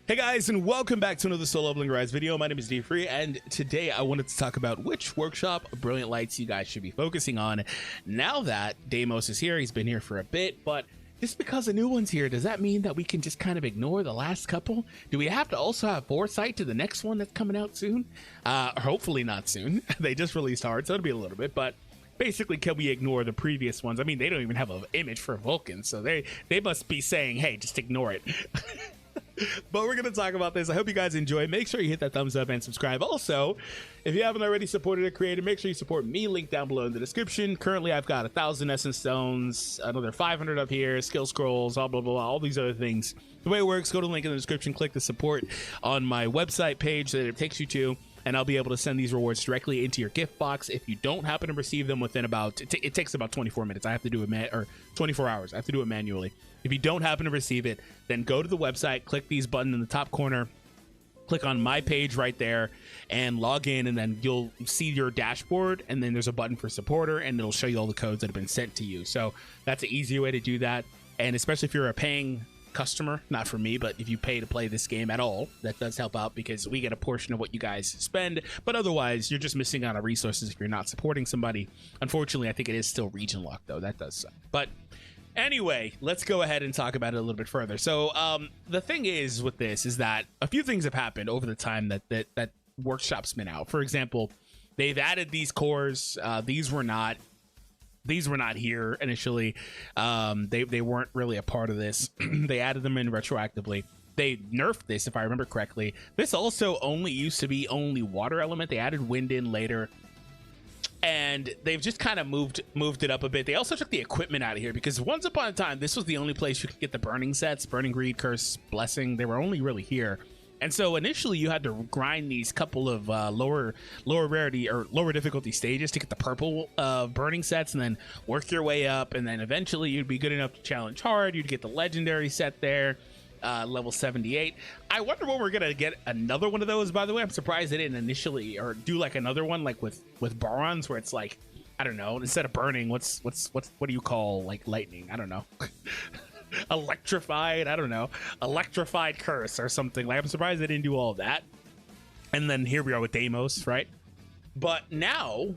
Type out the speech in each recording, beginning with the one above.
Hey guys, and welcome back to another Solo Leveling Rise video. My name is DFree, and today I wanted to talk about which workshop of Brilliant Lights you guys should be focusing on now that Deimos is here. He's been here for a bit, but just because a new one's here, does that mean that we can just kind of ignore the last couple? Do we have to also have foresight to the next one that's coming out soon? Hopefully not soon. They just released hard, so it'll be a little bit, but basically, can we ignore the previous ones? I mean, they don't even have an image for Vulcan, so they must be saying, hey, just ignore it. But we're going to talk about this. I hope you guys enjoy. Make sure you hit that thumbs up and subscribe. Also, if you haven't already supported a creator, make sure you support me. Link down below in the description. Currently, I've got 1,000 essence stones, another 500 up here, skill scrolls, blah, blah, blah, all these other things. The way it works, go to the link in the description, click the support on my website page that it takes you to, and I'll be able to send these rewards directly into your gift box. If you don't happen to receive them within about, it takes about 24 minutes. I have to do it, or 24 hours. I have to do it manually. If you don't happen to receive it, then go to the website, click these buttons in the top corner, click on my page right there, and log in, and then you'll see your dashboard, and then there's a button for supporter, and it'll show you all the codes that have been sent to you. So that's an easy way to do that, and especially if you're a paying customer, not for me, but if you pay to play this game at all, that does help out because we get a portion of what you guys spend. But otherwise, you're just missing out on resources if you're not supporting somebody. Unfortunately, I think it is still region locked, though. That does suck. But anyway, let's go ahead and talk about it a little bit further. So the thing is with this is that a few things have happened over the time that Workshop's been out. For example, they've added these cores. These were not here initially. They weren't really a part of this. They added them in retroactively. They nerfed this, if I remember correctly. This also only used to be only water element. They added wind in later, and they've just kind of moved it up a bit. They also took the equipment out of here because once upon a time, this was the only place you could get the burning sets, Burning Greed, Curse, Blessing. They were only really here. And so initially you had to grind these couple of lower rarity or lower difficulty stages to get the purple burning sets, and then work your way up, and then eventually you'd be good enough to challenge hard. You'd get the legendary set there, level 78. I wonder when we're gonna get another one of those. By the way, I'm surprised they didn't initially or do like another one like with Barons, where it's like, I don't know, instead of burning, what do you call like lightning? I don't know. Electrified, I don't know, electrified curse or something. Like, I'm surprised they didn't do all of that. And then here we are with Deimos, right? But now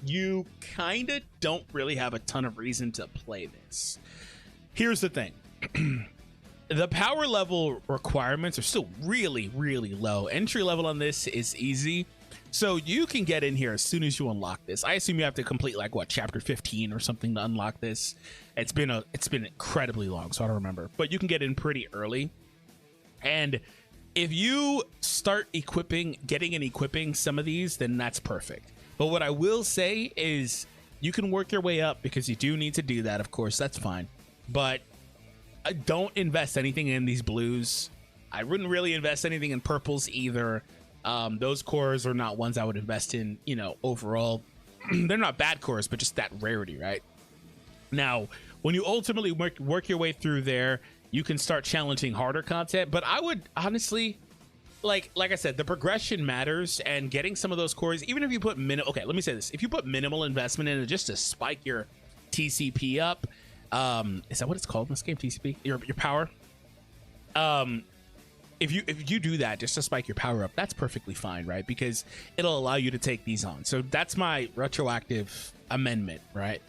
you kind of don't really have a ton of reason to play this. Here's the thing. The power level requirements are still really low. Entry level on this is easy, so you can get in here as soon as you unlock this. I assume you have to complete like what, chapter 15 or something to unlock this. It's been incredibly long, so I don't remember, but you can get in pretty early. And if you start getting and equipping some of these, then that's perfect. But what I will say is you can work your way up because you do need to do that. Of course, that's fine, but don't invest anything in these blues. I wouldn't really invest anything in purples either. Those cores are not ones I would invest in, you know, overall. They're not bad cores, but just that rarity, right? Now, when you ultimately work your way through there, you can start challenging harder content. But I would honestly, like I said, the progression matters, and getting some of those cores, even if you put okay, let me say this. If you put minimal investment in it just to spike your TCP up, is that what it's called in this game? TCP? Your power? If you do that just to spike your power up, that's perfectly fine, right? Because it'll allow you to take these on. So that's my retroactive amendment, right?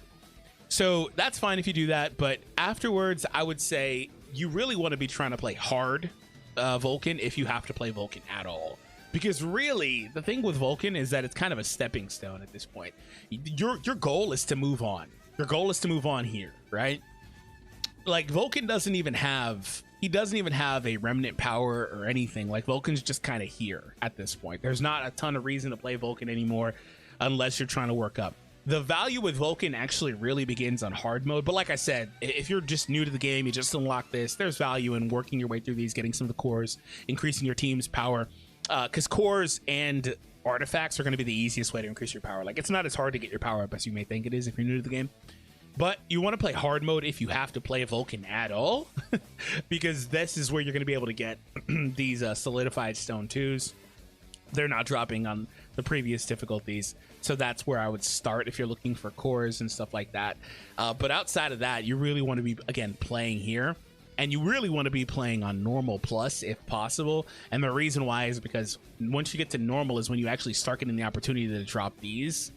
So that's fine if you do that, but afterwards, I would say you really want to be trying to play hard Vulcan if you have to play Vulcan at all. Because really, the thing with Vulcan is that it's kind of a stepping stone at this point. Your goal is to move on. Your goal is to move on here, right? Like, Vulcan doesn't even have a remnant power or anything. Like, Vulcan's just kind of here at this point. There's not a ton of reason to play Vulcan anymore unless you're trying to work up. The value with Vulcan actually really begins on hard mode. But like I said, if you're just new to the game, you just unlock this, there's value in working your way through these, getting some of the cores, increasing your team's power. Because cores and artifacts are going to be the easiest way to increase your power. Like, it's not as hard to get your power up as you may think it is if you're new to the game. But you want to play hard mode if you have to play Vulcan at all, because this is where you're going to be able to get these solidified stone 2s. They're not dropping on the previous difficulties, so that's where I would start if you're looking for cores and stuff like that. But outside of that, you really want to be, again, playing here. and you really want to be playing on normal plus if possible. And the reason why is because once you get to normal is when you actually start getting the opportunity to drop these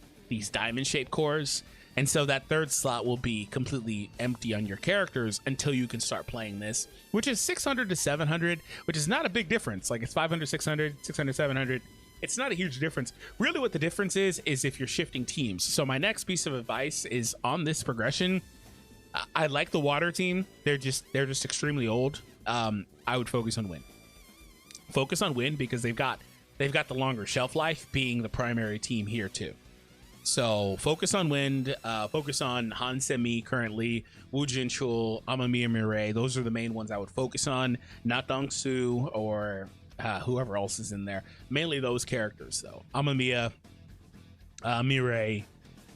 diamond shaped cores. And so that third slot will be completely empty on your characters until you can start playing this, which is 600 to 700, which is not a big difference. Like, it's 500, 600, 600, 700. It's not a huge difference. Really what the difference is if you're shifting teams. So my next piece of advice is on this progression. I like the water team. They're just extremely old. I would focus on wind. Focus on wind because they've got the longer shelf life, being the primary team here too. So focus on wind, focus on Hansemi currently, Wu Jinchul, Amamiya Mirai. Those are the main ones I would focus on, not Dongsu or whoever else is in there. Mainly those characters though. Amamiya, Mirai,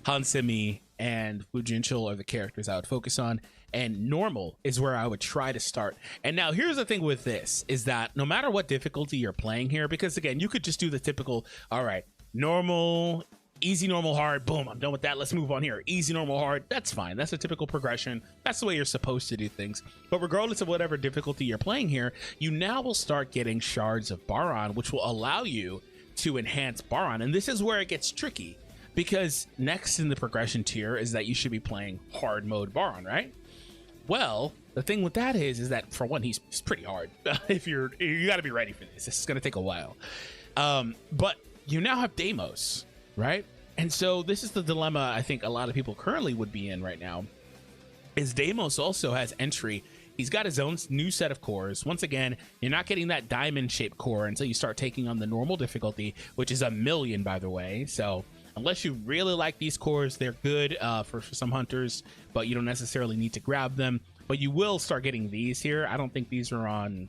Hansemi, and Wu Jinchul are the characters I would focus on. And normal is where I would try to start. And now here's the thing with this, is that no matter what difficulty you're playing here, because again, you could just do the typical, all right, normal, easy, normal, hard, boom, I'm done with that, let's move on here. Easy, normal, hard, that's fine. That's a typical progression. That's the way you're supposed to do things. But regardless of whatever difficulty you're playing here, you now will start getting shards of Baran, which will allow you to enhance Baran. And this is where it gets tricky, because next in the progression tier is that you should be playing hard mode Baran, right? Well, the thing with that is that for one, he's pretty hard. You got to be ready for this. This is going to take a while. But you now have Deimos, right? And so this is the dilemma I think a lot of people currently would be in right now, is Deimos also has entry. He's got his own new set of cores. Once again, you're not getting that diamond shaped core until you start taking on the normal difficulty, which is 1,000,000, by the way. So unless you really like these cores, they're good for some hunters, but you don't necessarily need to grab them. But you will start getting these here. I don't think these are on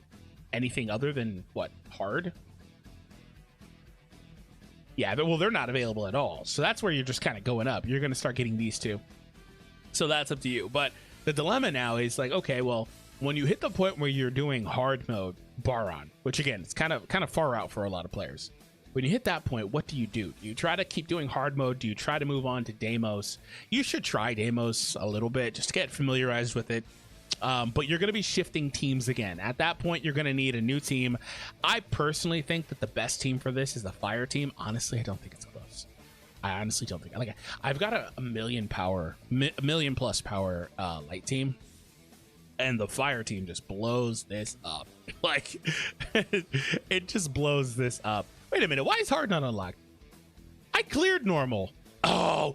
anything other than, what, hard? Yeah, well, they're not available at all. So that's where you're just kind of going up. You're going to start getting these two. So that's up to you. But the dilemma now is like, okay, well, when you hit the point where you're doing hard mode Baran, which again, it's kind of far out for a lot of players. When you hit that point, what do? Do you try to keep doing hard mode? Do you try to move on to Deimos? You should try Deimos a little bit just to get familiarized with it. But you're going to be shifting teams again. At that point, you're going to need a new team. I personally think that the best team for this is the fire team. Honestly, I don't think it's close. I honestly don't think. Like, I've got a million plus power light team, and the fire team just blows this up. Like, it just blows this up. Wait a minute, why is hard not unlocked? I cleared normal. Oh,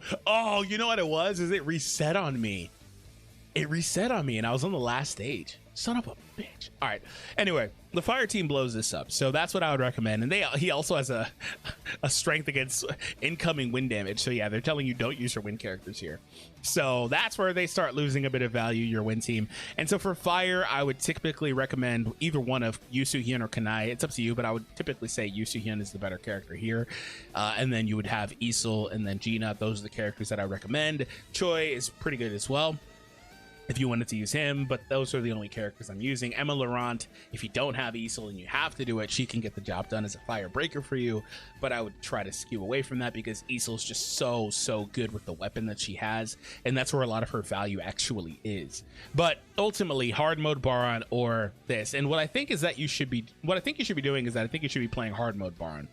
you know what it was? Is it reset on me? It reset on me and I was on the last stage. Son of a bitch. All right. Anyway, the fire team blows this up. So that's what I would recommend. And he also has a strength against incoming wind damage. So yeah, they're telling you don't use your wind characters here. So that's where they start losing a bit of value, your wind team. And so for fire, I would typically recommend either one of Yusu Hyun or Kanai. It's up to you, but I would typically say Yusu Hyun is the better character here. And then you would have Isol and then Gina. Those are the characters that I recommend. Choi is pretty good as well if you wanted to use him, but those are the only characters I'm using. Emma Laurent, if you don't have Isol and you have to do it, she can get the job done as a fire breaker for you, but I would try to skew away from that because Isol's just so good with the weapon that she has, and that's where a lot of her value actually is. But ultimately, hard mode Baran or this, and what I think is that you should be doing is that I think you should be playing hard mode Baran.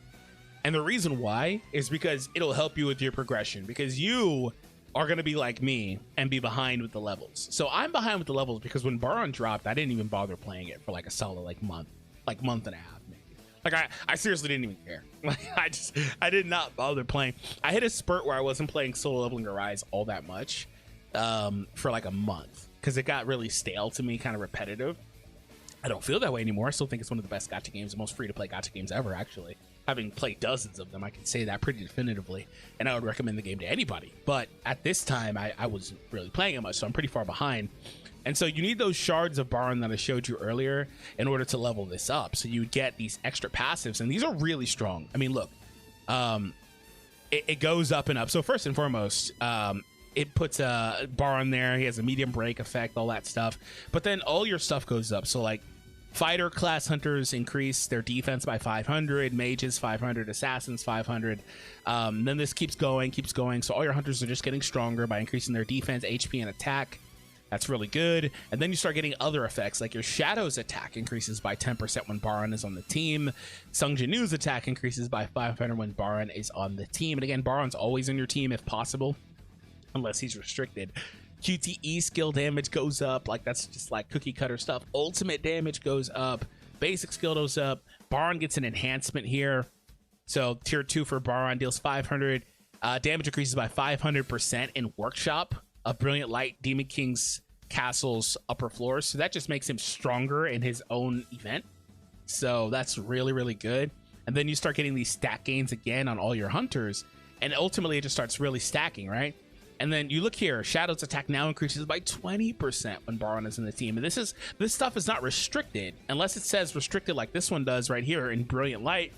And the reason why is because it'll help you with your progression, because you are going to be like me and be behind with the levels. So I'm behind with the levels because when Baran dropped, I didn't even bother playing it for like a solid month and a half maybe. Like I seriously didn't even care. Like I did not bother playing. I hit a spurt where I wasn't playing Solo Leveling Arise all that much for like a month because it got really stale to me, kind of repetitive. I don't feel that way anymore. I still think it's one of the best gacha games, the most free to play gacha games ever, actually. Having played dozens of them, I can say that pretty definitively, and I would recommend the game to anybody. But at this time, I wasn't really playing it much, so I'm pretty far behind. And so you need those shards of Baran that I showed you earlier in order to level this up. So you get these extra passives, and these are really strong. I mean, look, it goes up and up. So first and foremost, it puts a Baran there. He has a medium break effect, all that stuff. But then all your stuff goes up. So like, fighter class hunters increase their defense by 500, mages 500, assassins 500. Then this keeps going. So all your hunters are just getting stronger by increasing their defense, HP, and attack. That's really good. And then you start getting other effects, like your Shadow's attack increases by 10% when Baran is on the team. Sung Jinu's attack increases by 500 when Baran is on the team. And again, Baran's always on your team if possible, unless he's restricted. QTE skill damage goes up, like that's just like cookie cutter stuff. Ultimate damage goes up, basic skill goes up. Baran gets an enhancement here. So tier 2 for Baran deals 500. Damage increases by 500% in Workshop of Brilliant Light, Demon King's castle's upper floors. So that just makes him stronger in his own event. So that's really, really good. And then you start getting these stat gains again on all your hunters. And ultimately it just starts really stacking, right? And then you look here, Shadow's attack now increases by 20% when Baran is in the team. And this stuff is not restricted unless it says restricted like this one does right here in Brilliant Light.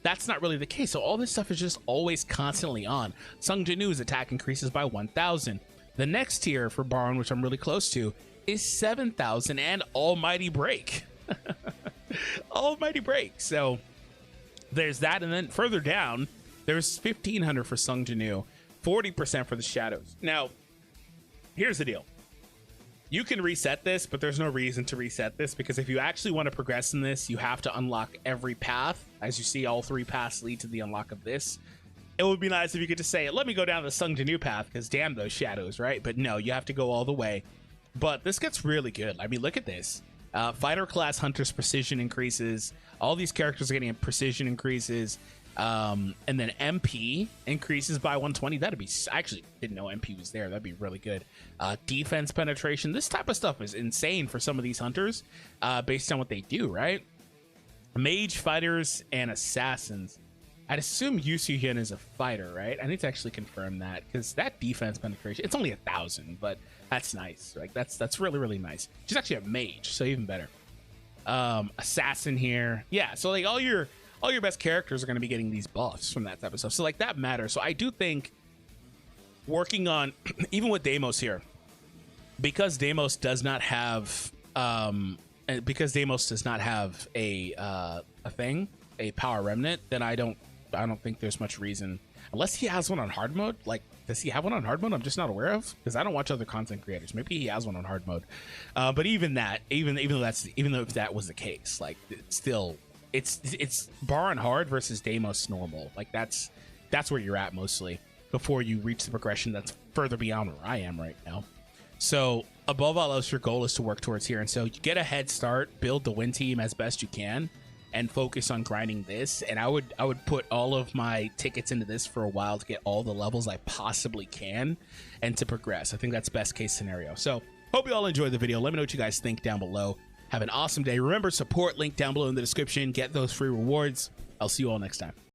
That's not really the case. So all this stuff is just always constantly on. Sung Jinu's attack increases by 1,000. The next tier for Baran, which I'm really close to, is 7,000 and Almighty Break. Almighty Break. So there's that. And then further down, there's 1,500 for Sung Jinu. 40% for the Shadows. Now, here's the deal. You can reset this, but there's no reason to reset this, because if you actually want to progress in this, you have to unlock every path. As you see, all 3 paths lead to the unlock of this. It would be nice if you could just say, let me go down the Sung Jinu path, because damn those Shadows, right? But no, you have to go all the way. But this gets really good. I mean, look at this. Fighter class Hunter's precision increases. All these characters are getting precision increases. And then MP increases by 120. That'd be, I actually didn't know MP was there. That'd be really good. Defense penetration. This type of stuff is insane for some of these hunters, based on what they do, right? Mage, fighters, and assassins. I'd assume Yusuhyun is a fighter, right? I need to actually confirm that, because that defense penetration, it's only 1,000, but that's nice. Like that's really, really nice. She's actually a mage, so even better. Assassin here. Yeah, so like all your best characters are going to be getting these buffs from that type of stuff. So like that matters. So I do think working on, even with Deimos here, because Deimos does not have a power remnant, then I don't think there's much reason, unless he has one on hard mode. Like, does he have one on hard mode? I'm just not aware of, because I don't watch other content creators. Maybe he has one on hard mode. But even that, even though if that was the case, like it's Baran hard versus Deimos normal. Like that's where you're at mostly before you reach the progression that's further beyond where I am right now. So above all else, your goal is to work towards here. And so you get a head start, build the win team as best you can, and focus on grinding this. And I would put all of my tickets into this for a while to get all the levels I possibly can and to progress. I think that's best case scenario. So hope you all enjoyed the video. Let me know what you guys think down below. Have an awesome day. Remember, support link down below in the description. Get those free rewards. I'll see you all next time.